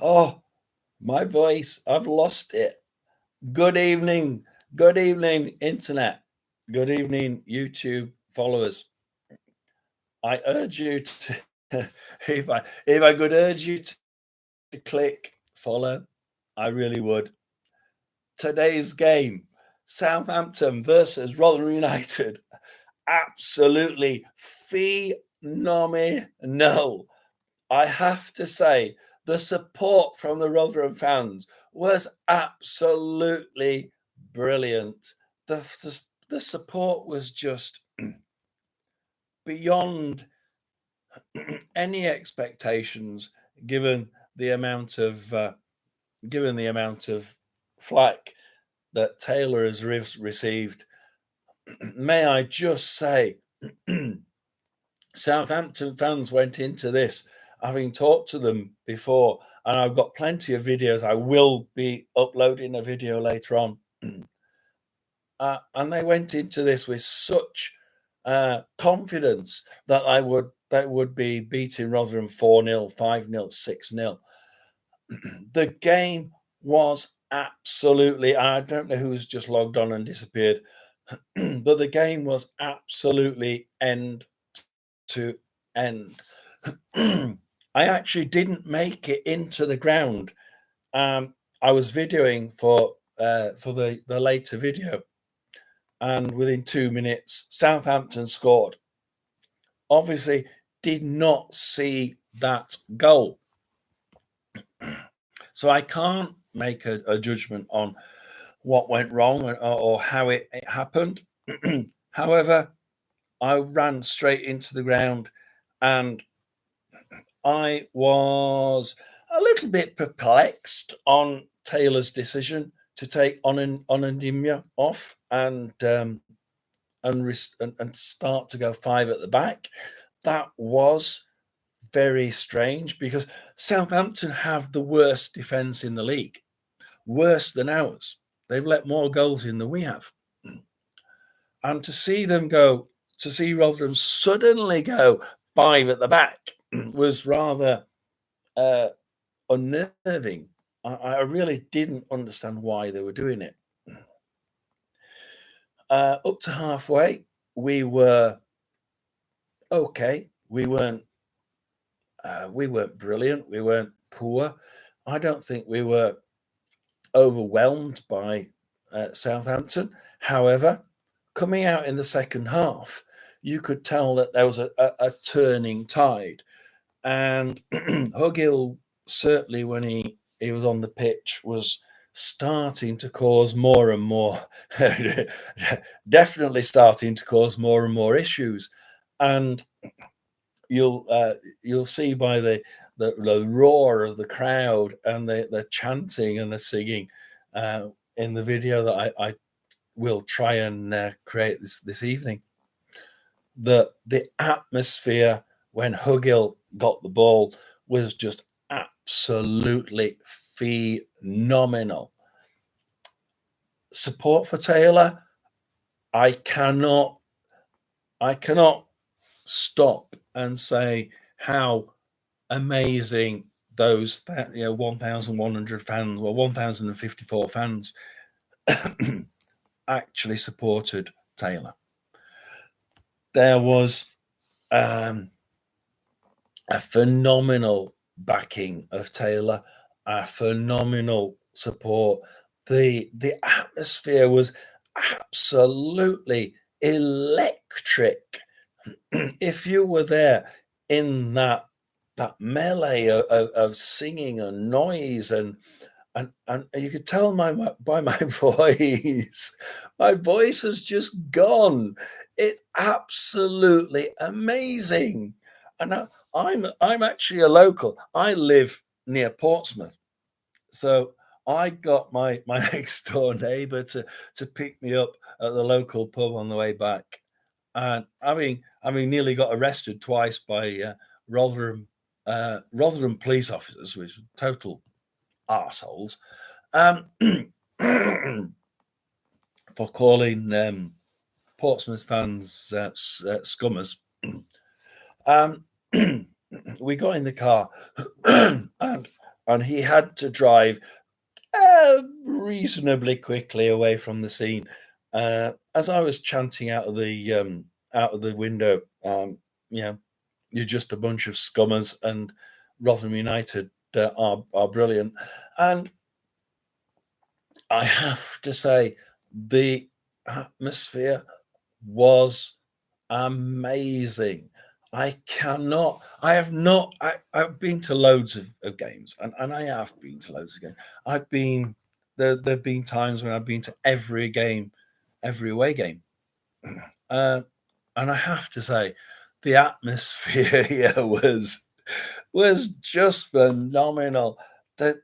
Oh, my voice. I've lost it. Good evening. Good evening, internet. Good evening, YouTube followers. I urge you to, if I could urge you to click follow, I really would. Today's game, Southampton versus Rotherham United. Absolutely phenomenal. I have to say, the support from the Rotherham fans was absolutely brilliant. The support was just beyond any expectations, given the amount of flack that Taylor has received. May I just say, Southampton fans went into this having talked to them before, and I've got plenty of videos. I will be uploading a video later on. And they went into this with such confidence that they would be beating Rotherham 4-0, 5-0, 6-0. The game was absolutely, I don't know who's just logged on and disappeared, but the game was absolutely end to end. I actually didn't make it into the ground. I was videoing for the later video, and within 2 minutes, Southampton scored. Obviously, did not see that goal, so I can't make a judgment on what went wrong or how it happened. However, I ran straight into the ground, and I was a little bit perplexed on Taylor's decision to take Onandimia off and start to go five at the back. That was very strange because Southampton have the worst defence in the league, worse than ours. They've let more goals in than we have. And to see Rotherham suddenly go five at the back was rather unnerving. I really didn't understand why they were doing it. Up to halfway, we were okay. We weren't brilliant. We weren't poor. I don't think we were overwhelmed by Southampton. However, coming out in the second half, you could tell that there was a turning tide. And Hugill, certainly when he was on the pitch, was starting to cause more and more, definitely starting to cause more and more issues. And you'll see by the roar of the crowd and the chanting and the singing in the video that I will try and create this evening. The atmosphere when Hugill got the ball was just absolutely phenomenal. Support for Taylor, I cannot stop and say how amazing those 1,100 fans, or 1,054 fans actually supported Taylor. There was a phenomenal backing of Taylor, a phenomenal support. The atmosphere was absolutely electric. If you were there in that melee of singing and noise and you could tell by my voice, my voice has just gone. It's absolutely amazing. And I'm actually a local. I live near Portsmouth, so I got my next door neighbour to pick me up at the local pub on the way back, and I mean nearly got arrested twice by Rotherham police officers, which were total arseholes, for calling Portsmouth fans scummers. We got in the car and and he had to drive reasonably quickly away from the scene. As I was chanting out of the window, you know, you're just a bunch of scummers, and Rotherham United are brilliant. And I have to say, the atmosphere was amazing. I have not, I've been to loads of games, and I have been to loads of games. There have been times when I've been to every game, every away game. Uh, and I have to say, the atmosphere here was just phenomenal. That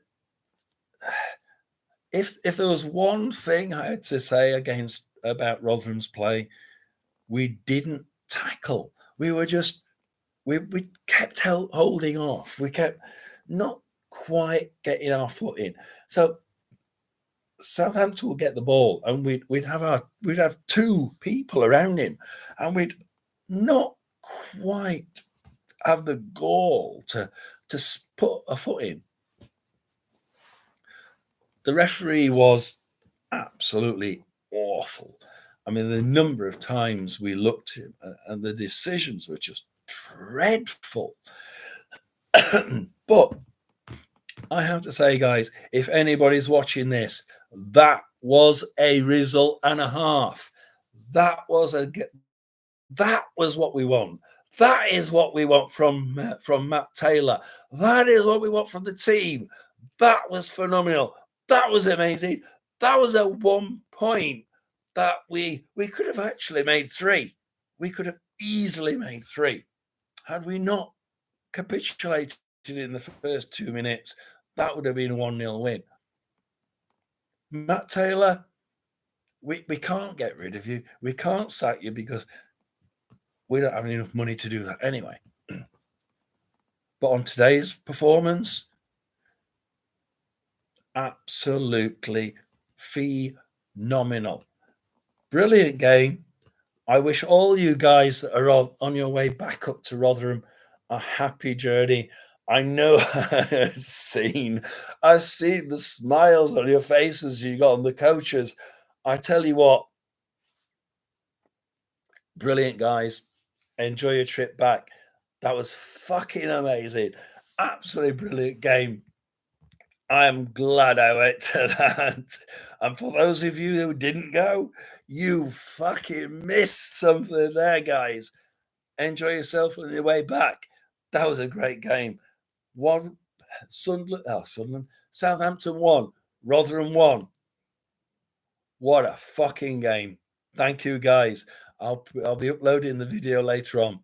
if there was one thing I had to say against about Rotherham's play, we didn't tackle. We were just we kept holding off. We kept not quite getting our foot in. So Southampton would get the ball, and we'd have two people around him, and we'd not quite have the gall to put a foot in. The referee was absolutely awful. I mean, the number of times we looked at him, and the decisions were just dreadful. But I have to say, guys, if anybody's watching this, that was a result and a half. That was what we want. That is what we want from Matt Taylor. That is what we want from the team. That was phenomenal. That was amazing. That was at one point that we could have actually made three. We could have easily made three had we not capitulated in the first 2 minutes. That would have been a 1-0 win. Matt Taylor, we can't get rid of you. We can't sack you because we don't have enough money to do that anyway. But on today's performance, absolutely phenomenal. Brilliant game. I wish all you guys that are on your way back up to Rotherham a happy journey. I know I've seen the smiles on your faces you got on the coaches. I tell you what, brilliant guys. Enjoy your trip back. That was fucking amazing. Absolutely brilliant game. I am glad I went to that. And for those of you who didn't go, you fucking missed something there, guys. Enjoy yourself on your way back. That was a great game. Southampton won, Rotherham won. What a fucking game. Thank you, guys. I'll be uploading the video later on.